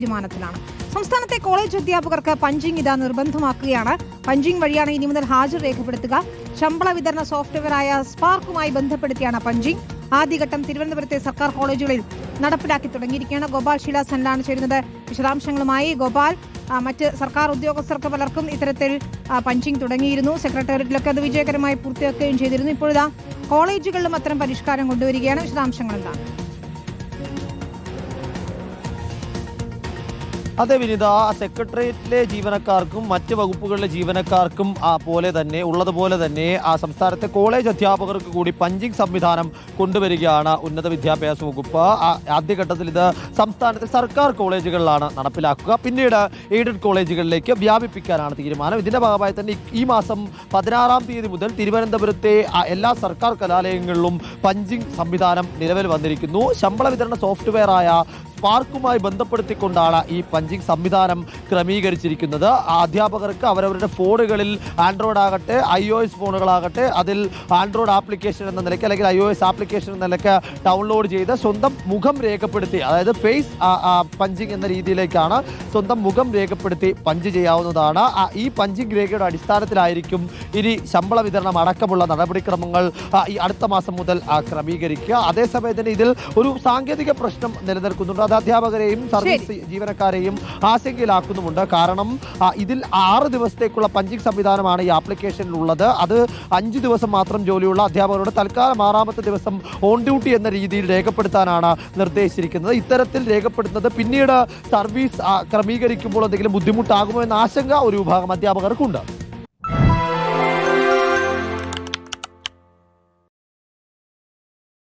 തീരുമാനത്തിലാണ്. സംസ്ഥാനത്തെ കോളേജ് അധ്യാപകർക്ക് പഞ്ചിംഗ് ഇതാ നിർബന്ധമാക്കുകയാണ്. പഞ്ചിംഗ് വഴിയാണ് ഇനി മുതൽ ഹാജർ രേഖപ്പെടുത്തുക. ശമ്പള വിതരണ സോഫ്റ്റ്വെയറായ സ്പാർക്കുമായി ബന്ധപ്പെടുത്തിയാണ് പഞ്ചിംഗ്. ആദ്യഘട്ടം തിരുവനന്തപുരത്തെ സർക്കാർ കോളേജുകളിൽ നടപ്പിലാക്കി തുടങ്ങിയിരിക്കുകയാണ്. ഗോപാൽ ശീലാസനിലാണ് ചേരുന്നത്. വിശദാംശങ്ങളുമായി ഗോപാൽ, മറ്റ് സർക്കാർ ഉദ്യോഗസ്ഥർക്ക് പലർക്കും ഇത്തരത്തിൽ പഞ്ചിംഗ് തുടങ്ങിയിരുന്നു. സെക്രട്ടേറിയറ്റിലൊക്കെ അത് വിജയകരമായി പൂർത്തിയാക്കുകയും ചെയ്തിരുന്നു. ഇപ്പോഴിതാ കോളേജുകളിലും അത്തരം പരിഷ്കാരം കൊണ്ടുവരികയാണ്. വിശദാംശങ്ങൾ എന്താണ്? അതെ വിനിത, സെക്രട്ടേറിയറ്റിലെ ജീവനക്കാർക്കും മറ്റ് വകുപ്പുകളിലെ ജീവനക്കാർക്കും പോലെ തന്നെ ഉള്ളതുപോലെ തന്നെ സംസ്ഥാനത്തെ കോളേജ് അധ്യാപകർക്ക് കൂടി പഞ്ചിംഗ് സംവിധാനം കൊണ്ടുവരികയാണ് ഉന്നത വിദ്യാഭ്യാസ വകുപ്പ്. ആദ്യഘട്ടത്തിൽ ഇത് സംസ്ഥാനത്തെ സർക്കാർ കോളേജുകളിലാണ് നടപ്പിലാക്കുക. പിന്നീട് എയ്ഡഡ് കോളേജുകളിലേക്ക് വ്യാപിപ്പിക്കാനാണ് തീരുമാനം. ഇതിന്റെ ഭാഗമായി തന്നെ ഈ മാസം 16-ാം തീയതി മുതൽ തിരുവനന്തപുരത്തെ എല്ലാ സർക്കാർ കലാലയങ്ങളിലും പഞ്ചിംഗ് സംവിധാനം നിലവിൽ വന്നിരിക്കുന്നു. ശമ്പള വിതരണ സോഫ്റ്റ്വെയറായ സ്പാർക്കുമായി ബന്ധപ്പെടുത്തിക്കൊണ്ടാണ് ഈ പഞ്ചിംഗ് സംവിധാനം ക്രമീകരിച്ചിരിക്കുന്നത്. അധ്യാപകർക്ക് അവരവരുടെ ഫോണുകളിൽ ആൻഡ്രോയിഡ് ആകട്ടെ iOS ഫോണുകളാകട്ടെ അതിൽ ആൻഡ്രോയിഡ് ആപ്ലിക്കേഷൻ എന്ന നിലയ്ക്ക് അല്ലെങ്കിൽ iOS ആപ്ലിക്കേഷൻ എന്ന നിലയ്ക്ക് ഡൗൺലോഡ് ചെയ്ത് സ്വന്തം മുഖം രേഖപ്പെടുത്തി, അതായത് ഫേസ് പഞ്ചിംഗ് എന്ന രീതിയിലേക്കാണ് സ്വന്തം മുഖം രേഖപ്പെടുത്തി പഞ്ച് ചെയ്യാവുന്നതാണ്. ഈ പഞ്ചിംഗ് രേഖയുടെ അടിസ്ഥാനത്തിലായിരിക്കും ഇനി ശമ്പള വിതരണം അടക്കമുള്ള നടപടിക്രമങ്ങൾ ഈ അടുത്ത മാസം മുതൽ ക്രമീകരിക്കുക. അതേസമയം തന്നെ ഇതിൽ ഒരു സാങ്കേതിക പ്രശ്നം നിലനിൽക്കുന്നുണ്ട്. അത് അധ്യാപകരെയും സർവീസ് ജീവനക്കാരെയും ആശങ്കയിലാക്കുന്നുമുണ്ട്. കാരണം ഇതിൽ 6 ദിവസത്തേക്കുള്ള പഞ്ചിംഗ് സംവിധാനമാണ് ഈ ആപ്ലിക്കേഷനിൽ ഉള്ളത്. അത് 5 ദിവസം മാത്രം ജോലിയുള്ള അധ്യാപകരോട് തൽക്കാലം 6ാമത്തെ ദിവസം ഓൺ ഡ്യൂട്ടി എന്ന രീതിയിൽ രേഖപ്പെടുത്താനാണ് നിർദ്ദേശിച്ചിരിക്കുന്നത്. ഇത്തരത്തിൽ രേഖപ്പെടുത്തുന്നത് പിന്നീട് സർവീസ് ക്രമീകരിക്കുമ്പോൾ എന്തെങ്കിലും ബുദ്ധിമുട്ടാകുമോ എന്ന ആശങ്ക ഒരു വിഭാഗം അധ്യാപകർക്കുണ്ട്.